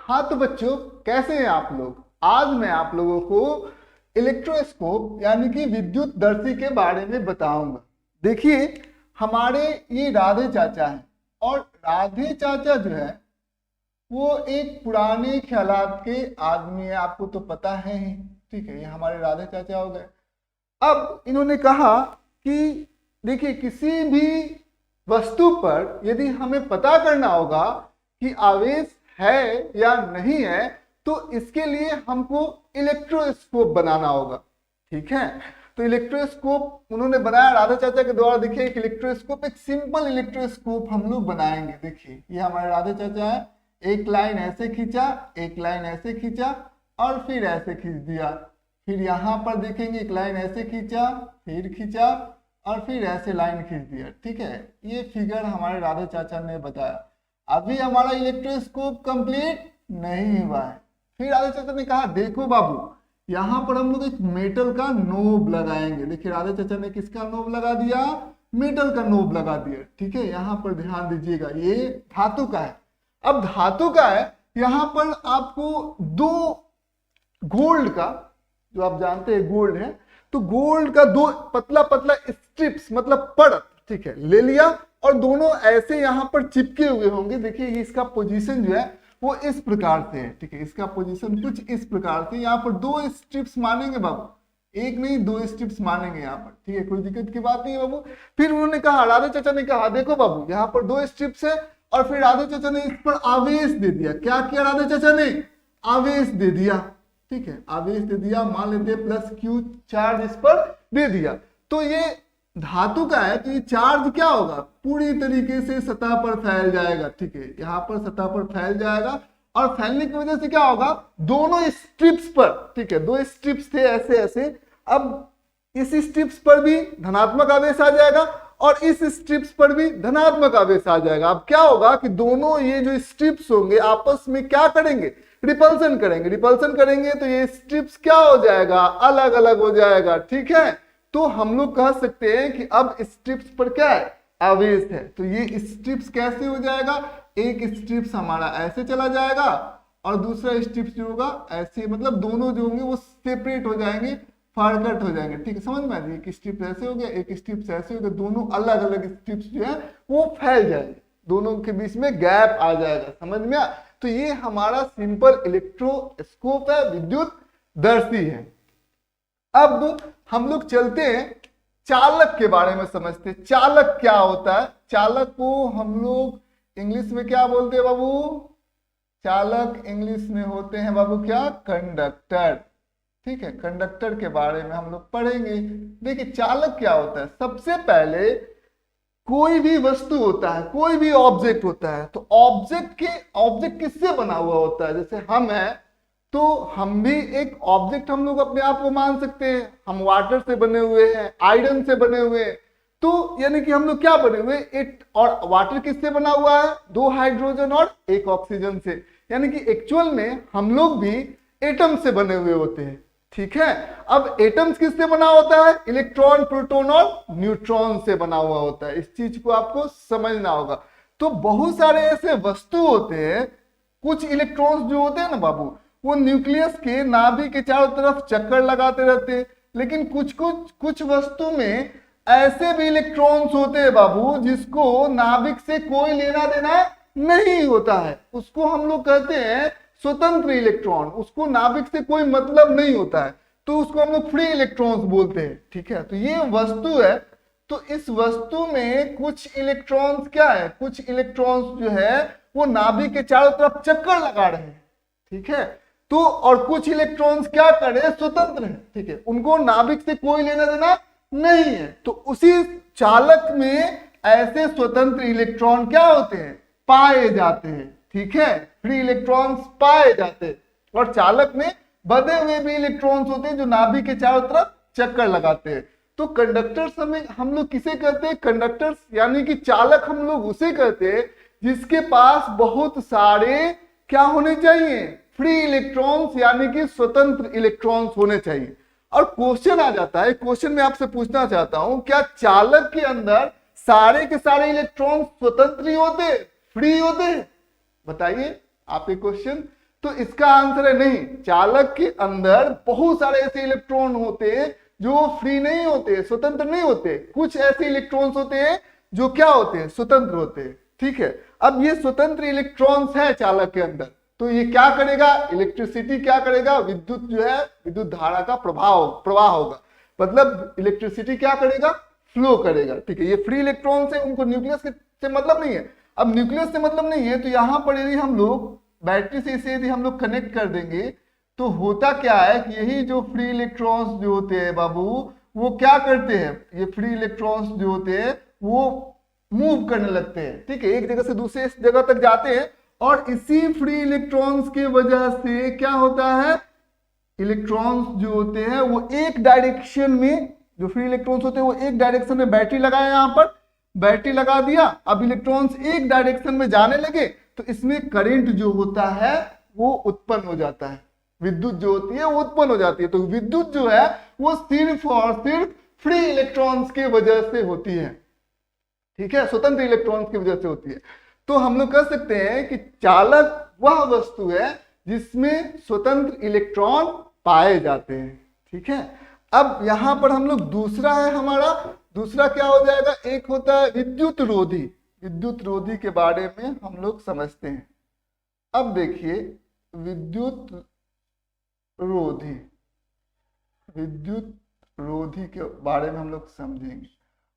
हाँ तो बच्चों, कैसे हैं आप लोग। आज मैं आप लोगों को इलेक्ट्रोस्कोप यानी कि विद्युत दर्शी के बारे में बताऊंगा। देखिए, हमारे ये राधे चाचा हैं और राधे चाचा जो है वो एक पुराने ख्यालात के आदमी है, आपको तो पता है ही। ठीक है, ये हमारे राधे चाचा हो गए। अब इन्होंने कहा कि देखिए, किसी भी वस्तु पर यदि हमें पता करना होगा कि आवेश है या नहीं है, तो इसके लिए हमको इलेक्ट्रोस्कोप बनाना होगा। ठीक है, तो इलेक्ट्रोस्कोप उन्होंने बनाया राधा चाचा के द्वारा। देखिए, एक इलेक्ट्रोस्कोप, एक सिंपल इलेक्ट्रोस्कोप हम लोग बनाएंगे। देखिए, ये हमारे राधा चाचा है। एक लाइन ऐसे खींचा, एक लाइन ऐसे खींचा और फिर ऐसे खींच दिया। फिर यहाँ पर देखेंगे, एक लाइन ऐसे खींचा, फिर खींचा और फिर ऐसे लाइन खींच दिया। ठीक है, ये फिगर हमारे राधा चाचा ने बताया। अभी हमारा इलेक्ट्रोस्कोप कंप्लीट नहीं हुआ है। फिर राधा चाचा ने कहा, देखो बाबू, यहाँ पर हम लोग एक मेटल का नोब लगाएंगे। देखिए, राधा चाचा ने किसका नोब लगा दिया? मेटल का नोब लगा दिया। ठीक है, यहाँ पर ध्यान दीजिएगा, ये धातु का है। अब धातु का है, यहाँ पर आपको दो गोल्ड का, जो आप जानते हैं गोल्ड है, तो गोल्ड का दो पतला पतला स्ट्रिप्स मतलब परत, ठीक है, ले लिया और दोनों ऐसे यहाँ पर चिपके हुए होंगे। देखिए, इसका पोजीशन जो है वो इस प्रकार से है। ठीक है, इसका पोजीशन कुछ इस प्रकार से। यहाँ पर दो स्ट्रिप्स मानेंगे बाबू, एक नहीं दो स्ट्रिप्स मानेंगे यहाँ पर। ठीक है, कोई दिक्कत की बात नहीं है बाबू। फिर उन्होंने कहा, राधा चाचा ने कहा, देखो बाबू, यहाँ पर दो स्ट्रिप्स है और फिर राधा चाचा ने इस पर आवेश दे दिया। क्या किया राधा चाचा ने? आवेश दे दिया। ठीक है, आवेश दे दिया, मान लेते प्लस क्यू चार्ज इस पर दे दिया। तो ये धातु का है, तो ये चार्ज क्या होगा? पूरी तरीके से सतह पर फैल जाएगा। ठीक है, यहाँ पर सतह पर फैल जाएगा और फैलने की वजह से क्या होगा? दोनों स्ट्रिप्स पर, ठीक है, दो स्ट्रिप्स थे ऐसे ऐसे, अब इस स्ट्रिप्स पर भी धनात्मक आवेश आ जाएगा और इस स्ट्रिप्स पर भी धनात्मक आवेश आ जाएगा। अब क्या होगा कि दोनों ये जो स्ट्रिप्स होंगे आपस में क्या करेंगे? रिपल्सन करेंगे। रिपल्सन करेंगे तो ये स्ट्रिप्स क्या हो जाएगा? अलग अलग हो जाएगा। ठीक है, तो हम लोग कह सकते हैं कि अब स्ट्रिप्स पर क्या है? आवेश है। तो ये स्ट्रिप्स कैसे हो जाएगा? एक स्ट्रिप्स हमारा ऐसे चला जाएगा और दूसरा स्ट्रिप्स जो होगा ऐसे, मतलब दोनों जो होंगे वो सेपरेट हो जाएंगे, फारकट हो जाएंगे। ठीक है, समझ में आ रही है? एक स्ट्रिप ऐसे हो गया, एक स्ट्रिप्स ऐसे हो गया, दोनों अलग अलग स्ट्रिप्स जो है वो फैल जाएंगे, दोनों के बीच में गैप आ जाएगा। समझ में आ? तो ये हमारा सिंपल इलेक्ट्रोस्कोप है, विद्युत दर्शी है। अब हम लोग चलते हैं चालक के बारे में समझते हैं। चालक क्या होता है? चालक को हम लोग इंग्लिश में क्या बोलते हैं बाबू? चालक इंग्लिश में होते हैं बाबू क्या? कंडक्टर। ठीक है, कंडक्टर के बारे में हम लोग पढ़ेंगे। देखिए, चालक क्या होता है? सबसे पहले कोई भी वस्तु होता है, कोई भी ऑब्जेक्ट होता है, तो ऑब्जेक्ट किससे बना हुआ होता है? जैसे हम हैं तो हम भी एक ऑब्जेक्ट हम लोग अपने आप को मान सकते हैं। हम वाटर से बने हुए हैं, आयरन से बने हुए हैं, तो यानी कि हम लोग क्या बने हुए? एक, और वाटर किससे बना हुआ है? दो हाइड्रोजन और एक ऑक्सीजन से। यानी कि एक्चुअल में हम लोग भी एटम से बने हुए होते हैं। ठीक है, अब एटम्स किससे बना होता है? इलेक्ट्रॉन, प्रोटॉन और न्यूट्रॉन से बना हुआ होता है। इस चीज को आपको समझना होगा। तो बहुत सारे ऐसे वस्तु होते हैं, कुछ इलेक्ट्रॉन्स जो होते हैं ना बाबू, वो न्यूक्लियस के नाभिक के चारों तरफ चक्कर लगाते रहते हैं। लेकिन कुछ वस्तु में ऐसे भी इलेक्ट्रॉन्स होते हैं बाबू जिसको नाभिक से कोई लेना देना नहीं होता है। उसको हम लोग कहते हैं स्वतंत्र इलेक्ट्रॉन। उसको नाभिक से कोई मतलब नहीं होता है, तो उसको हम लोग फ्री इलेक्ट्रॉन्स बोलते हैं। ठीक है, तो ये वस्तु है। तो इस वस्तु में कुछ इलेक्ट्रॉन्स क्या है? कुछ इलेक्ट्रॉन्स जो है वो नाभिक के चारों तरफ चक्कर लगा रहे हैं। ठीक है, तो और कुछ इलेक्ट्रॉन्स क्या कर रहे हैं? स्वतंत्र है। ठीक है, उनको नाभिक से कोई लेना देना नहीं है। तो उसी चालक में ऐसे स्वतंत्र इलेक्ट्रॉन क्या होते हैं? पाए जाते हैं। ठीक है, फ्री इलेक्ट्रॉन्स पाए जाते हैं। और चालक में बंधे हुए भी इलेक्ट्रॉन्स होते हैं जो नाभिक के चारों तरफ चक्कर लगाते हैं। तो कंडक्टर्स हम लोग किसे कहते हैं? कंडक्टर्स यानी कि चालक हम लोग उसे कहते हैं जिसके पास बहुत सारे क्या होने चाहिए? फ्री इलेक्ट्रॉन्स यानी कि स्वतंत्र इलेक्ट्रॉन्स होने चाहिए। और क्वेश्चन आ जाता है, क्वेश्चन में आपसे पूछना चाहता हूं, क्या चालक के अंदर सारे के सारे इलेक्ट्रॉन स्वतंत्र ही होते, फ्री होते? बताइए आप एक क्वेश्चन, तो इसका आंसर है नहीं। चालक के अंदर बहुत सारे ऐसे इलेक्ट्रॉन होते हैं जो फ्री नहीं होते, स्वतंत्र नहीं होते। कुछ ऐसे इलेक्ट्रॉन्स होते हैं जो क्या होते हैं, स्वतंत्र होते हैं। ठीक है, अब ये स्वतंत्र इलेक्ट्रॉन्स है चालक के अंदर, तो ये क्या करेगा, इलेक्ट्रिसिटी क्या करेगा, विद्युत जो है विद्युत धारा का प्रवाह होगा, मतलब इलेक्ट्रिसिटी क्या करेगा, फ्लो करेगा। ठीक है, ये फ्री इलेक्ट्रॉन्स है, उनको न्यूक्लियस से मतलब नहीं है। अब न्यूक्लियस से मतलब नहीं है तो यहाँ पर यदि हम लोग बैटरी से इसे यदि हम लोग कनेक्ट कर देंगे तो होता क्या है कि यही जो फ्री इलेक्ट्रॉन्स जो होते हैं बाबू, वो क्या करते हैं, ये फ्री इलेक्ट्रॉन्स जो होते हैं वो मूव करने लगते हैं। ठीक है, एक जगह से दूसरे जगह तक जाते हैं और इसी फ्री इलेक्ट्रॉन्स के वजह से क्या होता है, इलेक्ट्रॉन्स जो होते हैं वो एक डायरेक्शन में, जो फ्री इलेक्ट्रॉन्स होते हैं वो एक डायरेक्शन में, बैटरी लगाए यहाँ पर, बैटरी लगा दिया, अब इलेक्ट्रॉन्स एक डायरेक्शन में जाने लगे तो इसमें करंट जो होता है वो उत्पन्न हो जाता है, विद्युत जो होती है वो उत्पन्न हो जाती है। तो विद्युत जो है वो सिर्फ और सिर्फ फ्री इलेक्ट्रॉन्स के वजह से होती है। ठीक है, स्वतंत्र इलेक्ट्रॉन्स की वजह से होती है। तो हम लोग कह सकते हैं कि चालक वह वस्तु है जिसमें स्वतंत्र इलेक्ट्रॉन पाए जाते हैं। ठीक है, अब यहां पर हम लोग दूसरा है हमारा, दूसरा क्या हो जाएगा, एक होता है विद्युत रोधी। विद्युत रोधी के बारे में हम लोग समझते हैं। अब देखिए विद्युत रोधी, विद्युत रोधी के बारे में हम लोग समझेंगे।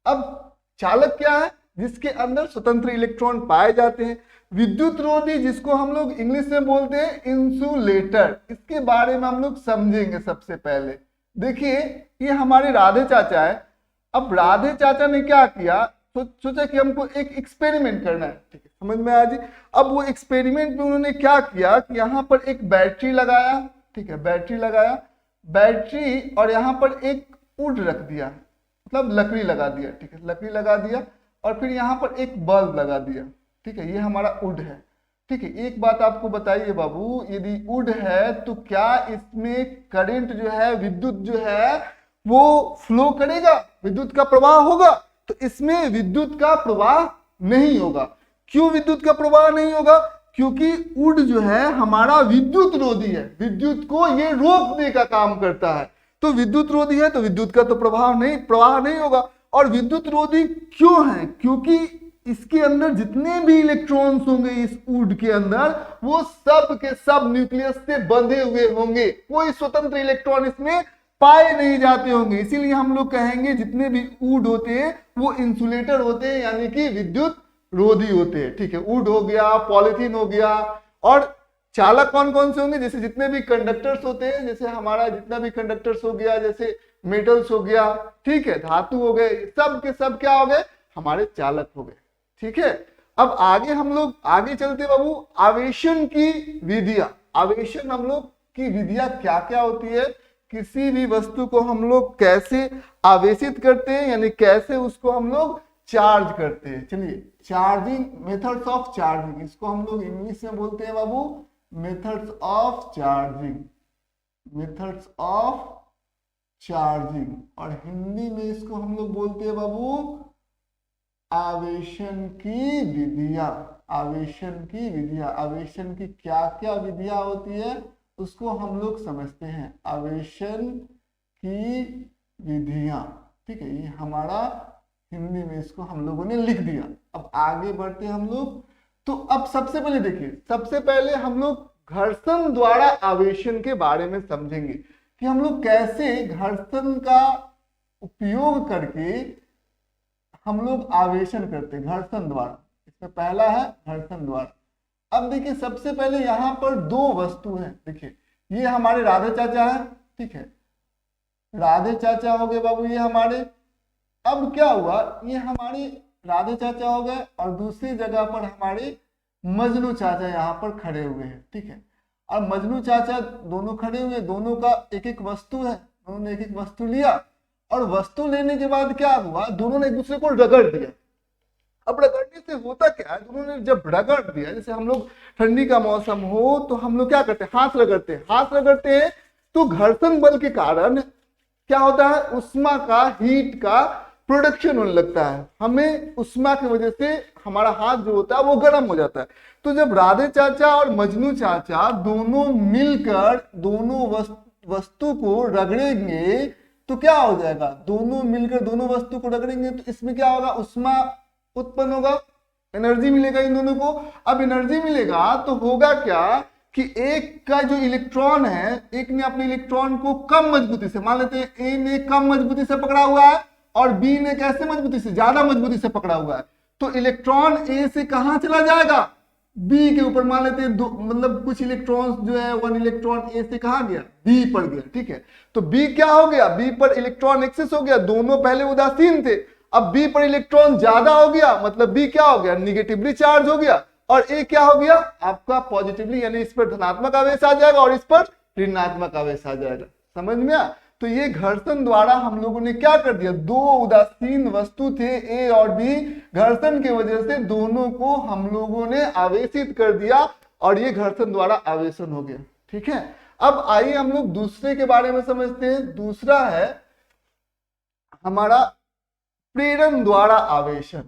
अब चालक क्या है, जिसके अंदर स्वतंत्र इलेक्ट्रॉन पाए जाते हैं। विद्युत रोधी जिसको हम लोग इंग्लिश में बोलते हैं इंसुलेटर, इसके बारे में हम लोग समझेंगे। सबसे पहले देखिए ये हमारे राधे चाचा है। अब राधे चाचा ने क्या किया, सोचा कि हमको एक एक्सपेरिमेंट करना है। ठीक है, समझ में आ जी। अब वो एक्सपेरिमेंट में उन्होंने क्या किया कि यहाँ पर एक बैटरी लगाया। ठीक है, बैटरी लगाया, बैटरी और यहाँ पर एक वुड रख दिया, मतलब लकड़ी लगा दिया। ठीक है, लकड़ी लगा दिया और फिर यहाँ पर एक बल्ब लगा दिया। ठीक है, ये हमारा वुड है। ठीक है, एक बात आपको बताइए बाबू, यदि वुड है तो क्या इसमें करंट जो है, विद्युत जो है वो फ्लो करेगा, विद्युत का प्रवाह होगा? तो इसमें विद्युत का प्रवाह नहीं होगा। क्यों विद्युत का प्रवाह नहीं होगा? क्योंकि वुड जो है हमारा विद्युत रोधी है, विद्युत को ये रोकने का काम करता है। तो विद्युत रोधी है तो विद्युत का तो प्रवाह नहीं होगा। और विद्युत रोधी क्यों है? क्योंकि इसके अंदर जितने भी इलेक्ट्रॉन्स होंगे इस वुड के अंदर, वो सब के सब न्यूक्लियस से बंधे हुए होंगे, कोई स्वतंत्र इलेक्ट्रॉन इसमें पाए नहीं जाते होंगे। इसीलिए हम लोग कहेंगे जितने भी वुड होते हैं वो इंसुलेटर होते हैं, यानी कि विद्युत रोधी होते हैं। ठीक है, वुड हो गया, पॉलीथीन हो गया। और चालक कौन कौन से होंगे? जैसे जितने भी कंडक्टर्स होते हैं, जैसे हमारा जितना भी कंडक्टर्स हो गया, जैसे मेटल्स हो गया, ठीक है, धातु हो गए, सब के सब क्या हो गए? हमारे चालक हो गए। ठीक है, अब आगे हम लोग आगे चलते बाबू, आवेशन की विधियां। आवेशन हम लोग की विधियां क्या क्या होती है, किसी भी वस्तु को हम लोग कैसे आवेशित करते हैं, यानी कैसे उसको हम लोग चार्ज करते हैं। चलिए, चार्जिंग, मेथड्स ऑफ चार्जिंग, इसको हम लोग इंग्लिश में बोलते हैं बाबू methods of charging, methods of charging. और हिंदी में इसको हम लोग बोलते हैं बाबू आवेशन की विधियां। आवेशन की विधियां, आवेशन की क्या क्या विधियां होती है उसको हम लोग समझते हैं। आवेशन की विधियां, ठीक है, ये हमारा हिंदी में इसको हम लोगों ने लिख दिया। अब आगे बढ़ते हैं हम लोग। तो अब सबसे पहले देखिए, सबसे पहले हम लोग घर्षण द्वारा आवेशन के बारे में समझेंगे कि हम लोग कैसे घर्षण का उपयोग करके हम लोग आवेशन करते हैं, घर्षण द्वारा। इसमें पहला है घर्षण द्वारा। अब देखिए सबसे पहले यहाँ पर दो वस्तु हैं। देखिए ये हमारे राधे चाचा है, ठीक है, राधे चाचा हो गए बाबू ये हमारे। अब क्या हुआ, ये हमारे राधे चाचा हो गए और दूसरी जगह पर हमारे मजनू चाचा यहाँ पर खड़े हुए हैं, ठीक है। और मजनू चाचा दोनों खड़े हुए, दोनों का एक एक वस्तु है, दोनों ने एक एक वस्तु लिया और वस्तु लेने के बाद क्या हुआ, दोनों ने एक दूसरे को रगड़ दिया। अब रगड़ने से होता क्या है, दोनों ने जब रगड़ दिया, जैसे हम लोग ठंडी का मौसम हो तो हम लोग क्या करते हैं, हाथ रगड़ते हैं, हाथ रगड़ते हैं तो घर्षण बल के कारण क्या होता है, उष्मा का, हीट का प्रोडक्शन होने लगता है, हमें उष्मा की वजह से हमारा हाथ जो होता है वो गर्म हो जाता है। तो जब राधे चाचा और मजनू चाचा दोनों मिलकर दोनों वस्तु को रगड़ेंगे तो क्या हो जाएगा, दोनों मिलकर दोनों वस्तु को रगड़ेंगे तो इसमें क्या होगा, उष्मा उत्पन्न होगा, एनर्जी मिलेगा इन दोनों को। अब एनर्जी मिलेगा तो होगा क्या कि एक का जो इलेक्ट्रॉन है, एक ने अपने इलेक्ट्रॉन को कम मजबूती से, मान लेते हैं ए ने कम मजबूती से पकड़ा हुआ है और बी ने कैसे मजबूती से, ज्यादा मजबूती से पकड़ा हुआ है, तो इलेक्ट्रॉन ए से कहां चला जाएगा, बी के ऊपर। मान लेते हैं मतलब कुछ इलेक्ट्रॉन्स जो है 1 इलेक्ट्रॉन ए से कहां गया, बी पर गया, ठीक है। तो बी क्या हो गया, बी पर इलेक्ट्रॉन एक्सेस हो गया, दोनों पहले उदासीन थे, अब बी पर इलेक्ट्रॉन ज्यादा हो गया, मतलब बी क्या हो गया, निगेटिवली चार्ज हो गया, और ए क्या हो गया आपका पॉजिटिवली, यानी इस पर धनात्मक आवेश आ जाएगा और इस पर ऋणात्मक आवेश आ जाएगा। समझ में आ? तो ये घर्षण द्वारा हम लोगों ने क्या कर दिया, दो उदासीन वस्तु थे ए और बी, घर्षण की वजह से दोनों को हम लोगों ने आवेशित कर दिया और ये घर्षण द्वारा आवेशन हो गया, ठीक है। अब आइए हम लोग दूसरे के बारे में समझते हैं। दूसरा है हमारा प्रेरण द्वारा आवेशन,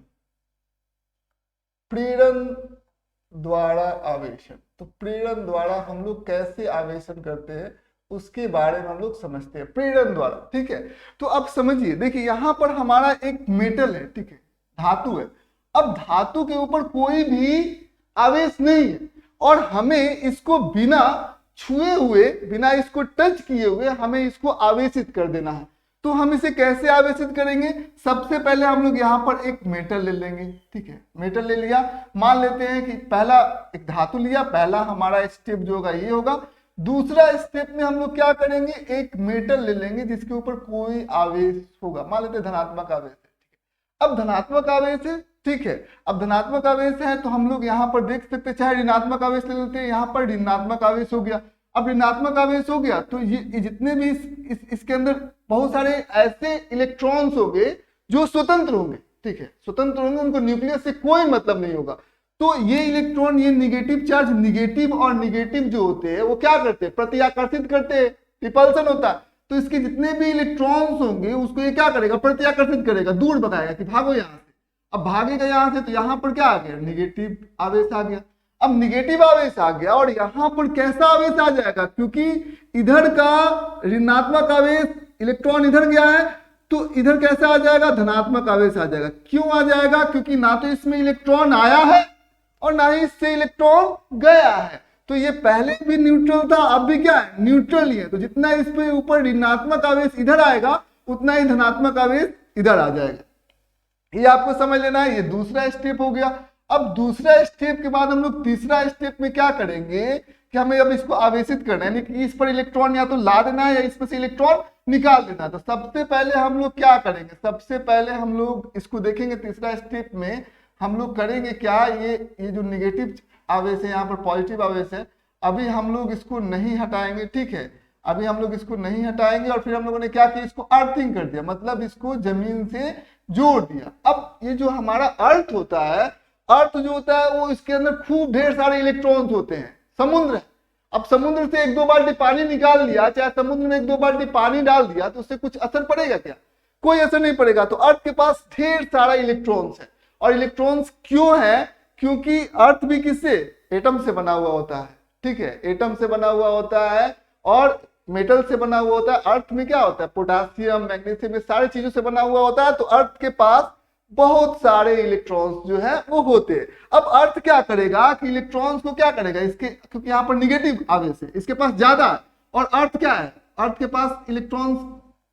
प्रेरण द्वारा आवेशन। तो प्रेरण द्वारा हम लोग कैसे आवेशन करते हैं उसके बारे में हम लोग समझते हैं, प्रेरण द्वारा, ठीक है। तो अब समझिए, देखिए यहां पर हमारा एक मेटल है, ठीक है, धातु है। अब धातु के ऊपर कोई भी आवेश नहीं है और हमें इसको बिना छुए हुए, बिना इसको टच किए हुए हमें इसको आवेशित कर देना है। तो हम इसे कैसे आवेशित करेंगे, सबसे पहले हम लोग यहाँ पर एक मेटल ले लेंगे, ठीक है, मेटल ले लिया, मान लेते हैं कि पहला एक धातु लिया, पहला हमारा स्टेप जो होगा ये होगा। दूसरा स्टेप में हम लोग क्या करेंगे, एक मेटल ले लेंगे जिसके ऊपर कोई आवेश होगा, मान लेते हैं धनात्मक आवेश है, ठीक है। अब धनात्मक आवेश है, ठीक है, अब धनात्मक आवेश है तो हम लोग यहाँ पर देख सकते हैं, चाहे ऋणात्मक आवेश ले लेते हैं, यहाँ पर ऋणात्मक आवेश हो गया। अब ऋणात्मक आवेश हो गया तो ये जितने भी इसके अंदर बहुत सारे ऐसे इलेक्ट्रॉन्स होंगे जो स्वतंत्र होंगे, ठीक है, स्वतंत्र होंगे, उनको न्यूक्लियस से कोई मतलब नहीं होगा। तो ये इलेक्ट्रॉन, ये निगेटिव चार्ज, निगेटिव और निगेटिव जो होते हैं वो क्या करते हैं, प्रत्याकर्षित करते हैं, रिपल्सन होता है। तो इसके जितने भी इलेक्ट्रॉन्स होंगे उसको ये क्या करेगा, प्रत्याकर्षित करेगा, दूर भगाएगा कि भागो यहाँ से। अब भागेगा यहाँ से तो यहाँ पर क्या आ गया, निगेटिव आवेश आ गया। अब निगेटिव आवेश आ गया और यहाँ पर कैसा आवेश आ जाएगा, क्योंकि इधर का ऋणात्मक आवेश, इलेक्ट्रॉन इधर गया है तो इधर कैसा आ जाएगा, धनात्मक आवेश आ जाएगा। क्यों आ जाएगा, क्योंकि ना तो इसमें इलेक्ट्रॉन आया है और ना ही इससे इलेक्ट्रॉन गया है। तो ये पहले भी न्यूट्रल था, अब भी क्या है, न्यूट्रल ही है। तो जितना इस पे ऊपर ऋणात्मक आवेश इधर आएगा उतना ही धनात्मक आवेश इधर आ जाएगा। ये आपको समझ लेना है। ये दूसरा स्टेप हो गया। अब दूसरा स्टेप के बाद हम लोग तीसरा स्टेप में क्या करेंगे कि हमें अब इसको आवेशित करना है, यानी कि इस पर इलेक्ट्रॉन या तो ला देना है या इसमें से इलेक्ट्रॉन निकाल देना है। तो सबसे पहले हम लोग क्या करेंगे, सबसे पहले हम लोग इसको देखेंगे तीसरा स्टेप में हम लोग करेंगे क्या, ये जो निगेटिव आवेश है, यहाँ पर पॉजिटिव आवेश है, अभी हम लोग इसको नहीं हटाएंगे, ठीक है, अभी हम लोग इसको नहीं हटाएंगे। और फिर हम लोगों ने क्या किया, इसको अर्थिंग कर दिया, मतलब इसको जमीन से जोड़ दिया। अब ये जो हमारा अर्थ होता है, अर्थ जो होता है वो इसके अंदर खूब ढेर सारे इलेक्ट्रॉन्स होते हैं, समुद्र है। अब समुद्र से 1-2 बाल्टी पानी निकाल लिया, चाहे समुद्र में 1-2 बाल्टी पानी डाल दिया, तो उससे कुछ असर पड़ेगा क्या, कोई असर नहीं पड़ेगा। तो अर्थ के पास ढेर सारा इलेक्ट्रॉन्स है। और इलेक्ट्रॉन्स क्यों है, क्योंकि अर्थ भी किससे, एटम से बना हुआ होता है, ठीक है, एटम से बना हुआ होता है और मेटल से बना हुआ होता है। अर्थ में क्या होता है, पोटासियम, मैग्नीशियम, सारी चीजों से बना हुआ होता है। तो अर्थ के पास बहुत सारे इलेक्ट्रॉन्स जो है वो होते हैं। अब अर्थ क्या करेगा कि इलेक्ट्रॉन्स को क्या करेगा, इसके क्योंकि यहाँ पर निगेटिव आवेश है, इसके पास ज्यादा है, और अर्थ क्या है, अर्थ के पास इलेक्ट्रॉन्स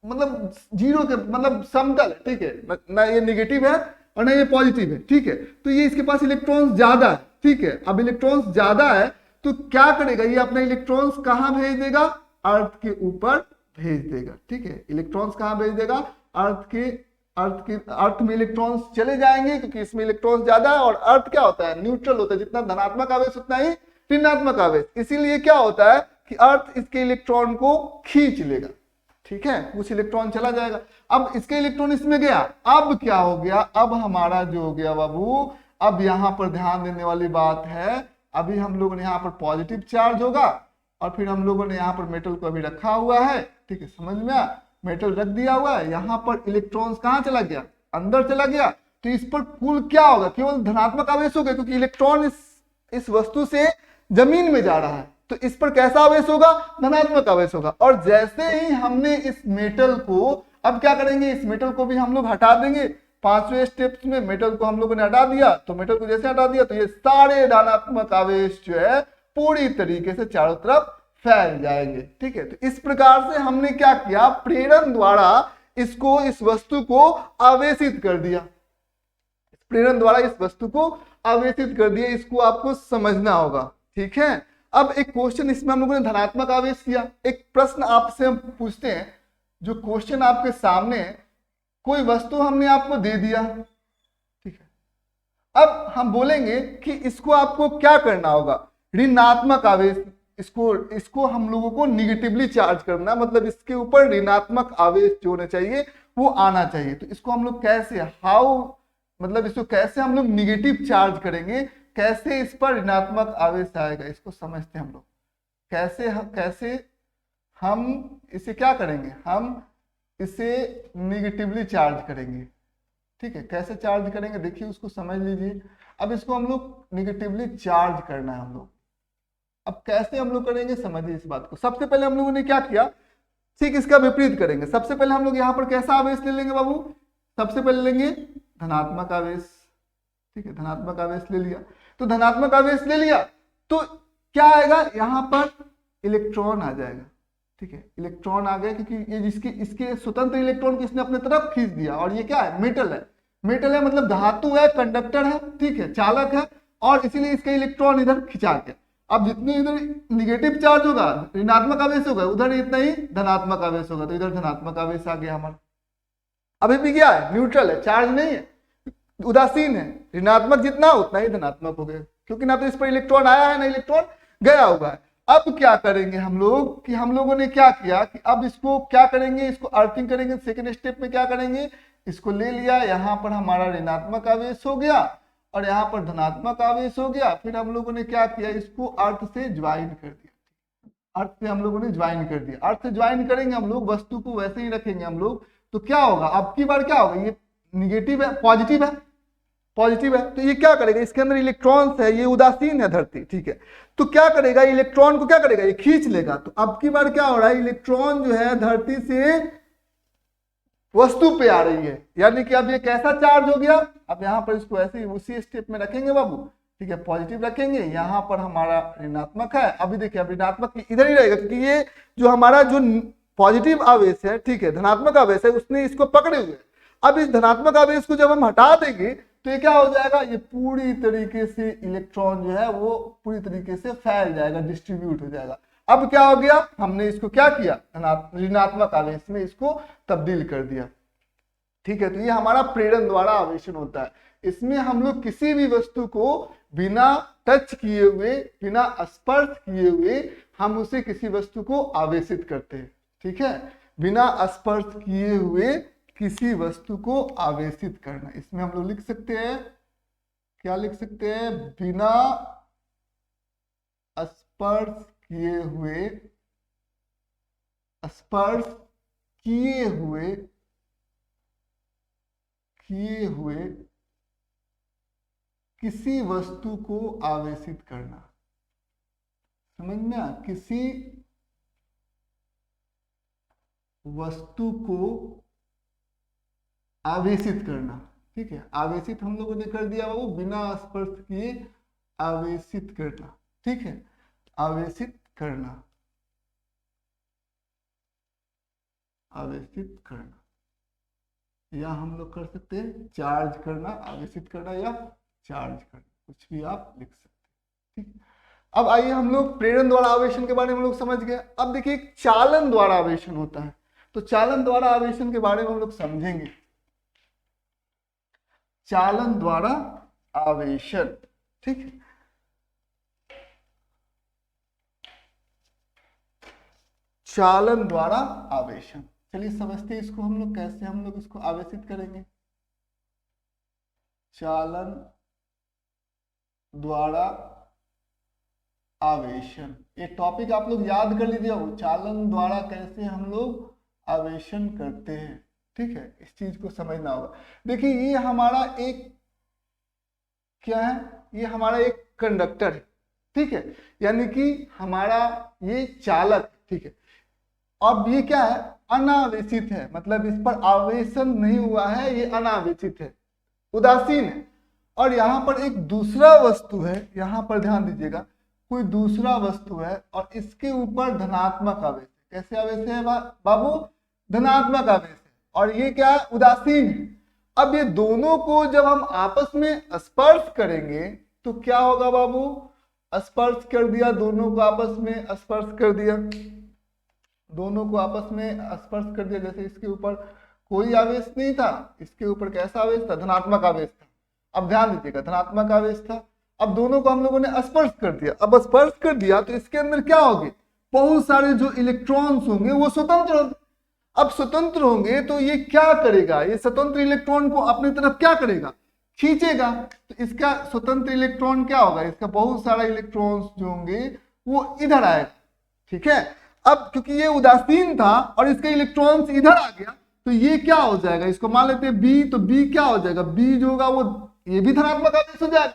मतलब जीरो के मतलब समतल है, ठीक है, ना ये निगेटिव है और ना ये पॉजिटिव है, ठीक है। तो ये इसके पास इलेक्ट्रॉन्स ज्यादा है, ठीक है। अब इलेक्ट्रॉन्स ज्यादा है तो क्या करेगा, ये अपना इलेक्ट्रॉन्स कहाँ भेज देगा, अर्थ के ऊपर भेज देगा, ठीक है। इलेक्ट्रॉन्स कहाँ भेज देगा, अर्थ में इलेक्ट्रॉन्स चले जाएंगे क्योंकि इसमें इलेक्ट्रॉन्स ज्यादा है। और अर्थ क्या होता है, न्यूट्रल होता है, जितना धनात्मक आवेश उतना ही ऋणात्मक आवेश। इसीलिए क्या होता है कि अर्थ इसके इलेक्ट्रॉन को खींच लेगा, ठीक है, कुछ इलेक्ट्रॉन चला जाएगा। अब इसके इलेक्ट्रॉन इसमें गया, अब क्या हो गया, अब हमारा जो हो गया बाबू, अब यहाँ पर ध्यान देने वाली बात है, अभी हम लोगों ने यहाँ पर पॉजिटिव चार्ज होगा और फिर हम लोगों ने यहाँ पर मेटल को अभी रखा हुआ है, ठीक है, समझ में आ, मेटल रख दिया हुआ है, यहाँ पर इलेक्ट्रॉन्स कहाँ चला गया, अंदर चला गया तो इस पर कुल क्या होगा, केवल धनात्मक आवेश होगा, क्योंकि इलेक्ट्रॉन इस वस्तु से जमीन में जा रहा है, तो इस पर कैसा आवेश होगा, धनात्मक आवेश होगा। और जैसे ही हमने इस मेटल को, अब क्या करेंगे, इस मेटल को भी हम लोग हटा देंगे। 5वें स्टेप्स में मेटल को हम लोगों ने हटा दिया, तो मेटल को जैसे हटा दिया तो ये सारे धनात्मक आवेश जो है पूरी तरीके से चारों तरफ फैल जाएंगे। ठीक है, तो इस प्रकार से हमने क्या किया, प्रेरण द्वारा इसको, इस वस्तु को आवेशित कर दिया, प्रेरण द्वारा इस वस्तु को आवेशित कर दिया। इसको आपको समझना होगा। ठीक है, अब एक क्वेश्चन, इसमें हम लोगों ने धनात्मक आवेश किया, एक प्रश्न आपसे हम पूछते हैं, जो क्वेश्चन आपके सामने है, कोई वस्तु हमने आपको दे दिया, ठीक है, अब हम बोलेंगे कि इसको आपको क्या करना होगा, ऋणात्मक आवेश, इसको हम लोगों को निगेटिवली चार्ज करना, मतलब इसके ऊपर ऋणात्मक आवेश जो होना चाहिए वो आना चाहिए। तो इसको हम लोग कैसे, मतलब इसको कैसे हम लोग निगेटिव चार्ज करेंगे, कैसे इस पर ऋणात्मक आवेश आएगा, इसको समझते हैं हम लोग। कैसे हम इसे क्या करेंगे, हम इसे निगेटिवली चार्ज करेंगे। ठीक है, कैसे चार्ज करेंगे देखिए, उसको समझ लीजिए। अब इसको हम लोग निगेटिवली चार्ज करना है हम लोग। अब कैसे हम लोग करेंगे, समझिए इस बात को। सबसे पहले हम लोगों ने क्या किया, ठीक इसका विपरीत करेंगे। सबसे पहले हम लोग यहाँ पर कैसा आवेश ले लेंगे बाबू, सबसे पहले लेंगे धनात्मक आवेश। ठीक है, धनात्मक आवेश ले लिया, तो धनात्मक आवेश ले लिया तो क्या आएगा, यहाँ पर इलेक्ट्रॉन आ जाएगा। ठीक है, इलेक्ट्रॉन आ गया, क्योंकि ये इसके स्वतंत्र इलेक्ट्रॉन को इसने अपने तरफ खींच दिया। और ये क्या है, मेटल है, मेटल है मतलब धातु है, कंडक्टर है, ठीक है, चालक है, और इसीलिए इसका इलेक्ट्रॉन इधर खिंचा गया। अब जितने इधर निगेटिव चार्ज होगा, ऋणात्मक आवेश होगा, उधर इतना ही धनात्मक आवेश होगा, तो इधर धनात्मक आवेश आ गया हमारा। अभी भी क्या है, न्यूट्रल है, चार्ज नहीं है, उदासीन है, ऋणात्मक जितना उतना ही धनात्मक हो गया, क्योंकि ना तो इस पर इलेक्ट्रॉन आया है ना इलेक्ट्रॉन गया हुआ है। अब क्या करेंगे हम लोग, कि हम लोगों ने क्या किया कि अब इसको क्या करेंगे, इसको अर्थिंग करेंगे। सेकेंड स्टेप में क्या करेंगे, इसको ले लिया, यहाँ पर हमारा ऋणात्मक आवेश हो गया और यहाँ पर धनात्मक आवेश हो गया। फिर हम लोगों ने क्या किया, इसको अर्थ से ज्वाइन कर दिया, अर्थ से हम लोगों ने ज्वाइन कर दिया। अर्थ से ज्वाइन करेंगे हम लोग, वस्तु को वैसे ही रखेंगे हम लोग, तो क्या होगा, अब की बार क्या होगा, ये निगेटिव है, पॉजिटिव है, पॉजिटिव है, तो ये क्या करेगा, इसके अंदर इलेक्ट्रॉन्स है, ये उदासीन है धरती। ठीक है, तो क्या करेगा, इलेक्ट्रॉन को क्या करेगा, ये खींच लेगा। तो अब की बार क्या हो रहा है, इलेक्ट्रॉन जो है धरती से वस्तु पे आ रही है, यानी कि अब ये कैसा चार्ज हो गया। अब यहाँ पर इसको ऐसे ही उसी स्टेप में रखेंगे बाबू। ठीक है, पॉजिटिव रखेंगे, यहाँ पर हमारा ऋणात्मक है। अभी देखिए, अब ऋणात्मक इधर ही रहेगा, क्योंकि ये जो हमारा जो पॉजिटिव आवेश है, ठीक है, धनात्मक आवेश है, उसने इसको पकड़े हुए। अब इस धनात्मक आवेश को जब हम हटा देंगे तो ये क्या हो जाएगा, ये पूरी तरीके से इलेक्ट्रॉन जो है वो पूरी तरीके से फैल जाएगा, डिस्ट्रीब्यूट हो जाएगा। अब क्या हो गया, हमने इसको क्या किया, ऋणात्मक आवेश में इसको तब्दील कर दिया। ठीक है, तो ये हमारा प्रेरण द्वारा आवेशन होता है। इसमें हम लोग किसी भी वस्तु को बिना टच किए हुए, बिना स्पर्श किए हुए हम उसे किसी वस्तु को आवेशित करते हैं। ठीक है, बिना स्पर्श किए हुए किसी वस्तु को आवेशित करना, इसमें हम लोग लिख सकते हैं, क्या लिख सकते हैं, बिना स्पर्श किए हुए, स्पर्श किए हुए किसी वस्तु को आवेशित करना। समझ में आया, किसी वस्तु को आवेशित करना। ठीक है, आवेशित हम लोगों ने कर दिया वो बिना स्पर्श किए आवेशित करना। ठीक है, आवेशित करना, आवेशित करना, या हम लोग कर सकते हैं चार्ज करना, आवेशित करना या चार्ज करना, कुछ भी आप लिख सकते हैं। ठीक, अब आइए हम लोग प्रेरण द्वारा आवेशन के बारे में हम लोग समझ गए। अब देखिए चालन द्वारा आवेशन होता है, तो चालन द्वारा आवेशन के बारे में हम लोग समझेंगे। चालन द्वारा आवेशन, ठीक है, चालन द्वारा आवेशन, चलिए समझते हैं इसको हम लोग, कैसे हम लोग इसको आवेशित करेंगे। चालन द्वारा आवेशन, ये टॉपिक आप लोग याद कर लीजिए, चालन द्वारा कैसे हम लोग आवेशन करते हैं। ठीक है, इस चीज को समझना होगा। देखिए ये हमारा एक क्या है, ये हमारा एक कंडक्टर है, ठीक है, यानी कि हमारा ये चालक, ठीक है। अब ये क्या है, अनावेशित है, मतलब इस पर आवेशन नहीं हुआ है, ये अनावेशित है, उदासीन है। और यहाँ पर एक दूसरा वस्तु है, यहाँ पर ध्यान दीजिएगा, कोई दूसरा वस्तु है और इसके ऊपर धनात्मक आवेश है। कैसे आवेश है बाबू, धनात्मक आवेश है, और ये क्या है, उदासीन है। अब ये दोनों को जब हम आपस में स्पर्श करेंगे तो क्या होगा बाबू, स्पर्श कर दिया, दोनों को आपस में स्पर्श कर दिया, दोनों को आपस में स्पर्श कर दिया। जैसे इसके ऊपर कोई आवेश नहीं था, इसके ऊपर कैसा आवेश था, धनात्मक आवेश था। अब ध्यान दीजिएगा, धनात्मक आवेश था। अब दोनों को हम लोगों ने स्पर्श कर दिया। अब स्पर्श कर दिया तो इसके अंदर क्या होगी, बहुत सारे जो इलेक्ट्रॉन्स होंगे वो स्वतंत्र होंगे। अब स्वतंत्र होंगे तो ये क्या करेगा, ये स्वतंत्र इलेक्ट्रॉन को अपनी तरफ क्या करेगा, खींचेगा। तो इसका स्वतंत्र इलेक्ट्रॉन क्या होगा, इसका बहुत सारा इलेक्ट्रॉन्स जो होंगे वो इधर आएगा, ठीक है। अब क्योंकि ये उदासीन था और इसका इलेक्ट्रॉन्स इधर आ गया तो ये क्या हो जाएगा, इसको मान लेते हैं बी, तो बी क्या हो जाएगा, बी जो होगा वो ये भी धनात्मक आवेश हो जाएगा,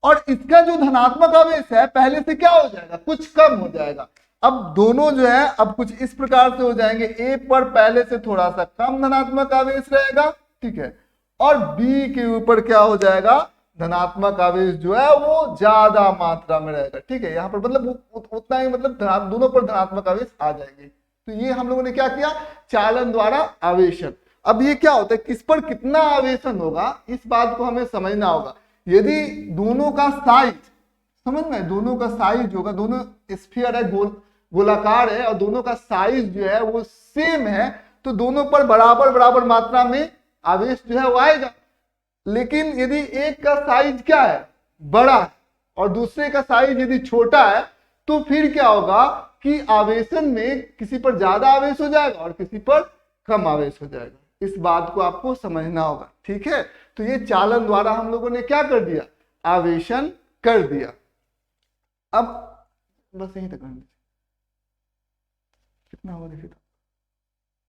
और इसका जो धनात्मक आवेश है पहले से क्या हो जाएगा, कुछ कम हो जाएगा। अब दोनों जो है अब कुछ इस प्रकार से हो जाएंगे, ए पर पहले से थोड़ा सा कम धनात्मक आवेश रहेगा, ठीक है, और बी के ऊपर क्या हो जाएगा, धनात्मक आवेश जो है वो ज्यादा मात्रा में रहेगा, ठीक है। यहाँ पर मतलब उतना ही, मतलब दोनों पर धनात्मक आवेश आ जाएंगे। तो ये हम लोगों ने क्या किया, चालन द्वारा आवेशन। अब ये क्या होता है, किस पर कितना आवेशन होगा, इस बात को हमें समझना होगा। यदि दोनों का साइज, समझ में, दोनों का साइज होगा, दोनों स्फीयर है, गोलाकार है, और दोनों का साइज जो है वो सेम है, तो दोनों पर बराबर बराबर मात्रा में आवेश जो है वो आएगा। लेकिन यदि एक का साइज क्या है, बड़ा है, और दूसरे का साइज यदि छोटा है, तो फिर क्या होगा कि आवेशन में किसी पर ज्यादा आवेश हो जाएगा और किसी पर कम आवेश हो जाएगा। इस बात को आपको समझना होगा, ठीक है। तो ये चालन द्वारा हम लोगों ने क्या कर दिया, आवेशन कर दिया। अब बस यहीं तक कितना हुआ देखिए।